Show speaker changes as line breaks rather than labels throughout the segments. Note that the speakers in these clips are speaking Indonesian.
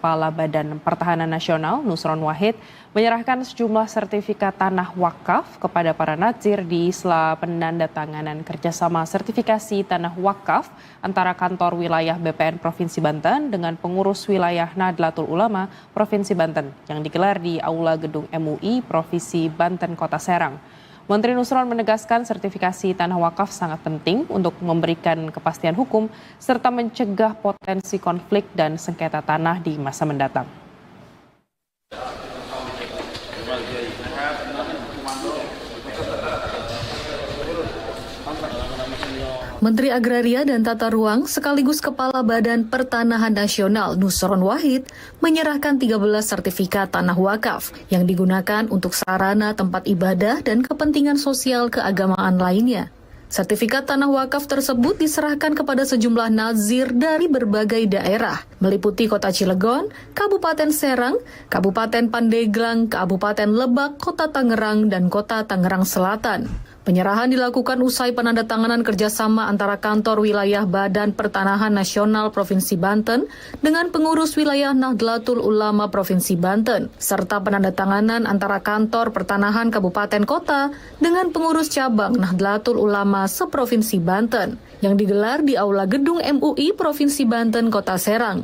Kepala Badan Pertahanan Nasional Nusron Wahid menyerahkan sejumlah sertifikat tanah wakaf kepada para nazir di sela penandatanganan kerjasama sertifikasi tanah wakaf antara kantor wilayah BPN Provinsi Banten dengan pengurus wilayah Nahdlatul Ulama Provinsi Banten yang digelar di Aula Gedung MUI Provinsi Banten Kota Serang. Menteri Nusron menegaskan sertifikasi tanah wakaf sangat penting untuk memberikan kepastian hukum serta mencegah potensi konflik dan sengketa tanah di masa mendatang.
Menteri Agraria dan Tata Ruang sekaligus Kepala Badan Pertanahan Nasional Nusron Wahid menyerahkan 13 sertifikat tanah wakaf yang digunakan untuk sarana tempat ibadah dan kepentingan sosial keagamaan lainnya. Sertifikat tanah wakaf tersebut diserahkan kepada sejumlah nazir dari berbagai daerah, meliputi Kota Cilegon, Kabupaten Serang, Kabupaten Pandeglang, Kabupaten Lebak, Kota Tangerang, dan Kota Tangerang Selatan. Penyerahan dilakukan usai penandatanganan kerjasama antara kantor wilayah Badan Pertanahan Nasional Provinsi Banten dengan pengurus wilayah Nahdlatul Ulama Provinsi Banten, serta penandatanganan antara kantor pertanahan kabupaten kota dengan pengurus cabang Nahdlatul Ulama seprovinsi Banten, yang digelar di Aula Gedung MUI Provinsi Banten Kota Serang.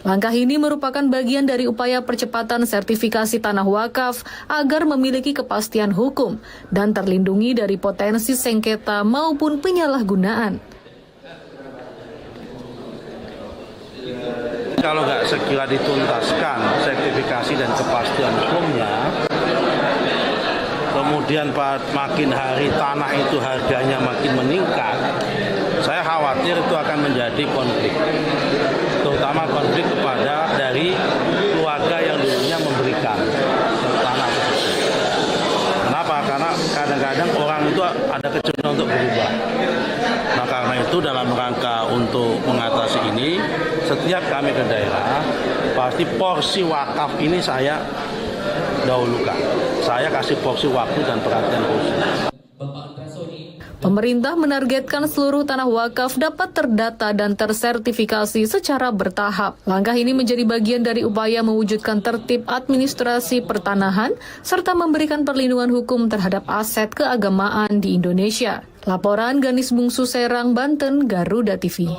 Langkah ini merupakan bagian dari upaya percepatan sertifikasi tanah wakaf agar memiliki kepastian hukum dan terlindungi dari potensi sengketa maupun penyalahgunaan.
Kalau nggak segera dituntaskan sertifikasi dan kepastian hukumnya, kemudian makin hari tanah itu harganya makin meningkat, saya khawatir itu akan menjadi konflik. Terutama konflik kepada dari keluarga yang dulunya memberikan tanah tersebut. Kenapa? Karena kadang-kadang orang itu ada kecenderungan untuk berubah. Nah, karena itu dalam rangka untuk mengatasi ini, setiap kami ke daerah, pasti porsi wakaf ini saya dahulukan. Saya kasih porsi waktu dan perhatian khusus.
Pemerintah menargetkan seluruh tanah wakaf dapat terdata dan tersertifikasi secara bertahap. Langkah ini menjadi bagian dari upaya mewujudkan tertib administrasi pertanahan serta memberikan perlindungan hukum terhadap aset keagamaan di Indonesia. Laporan Ganis Bungsu Serang, Banten, Garuda TV.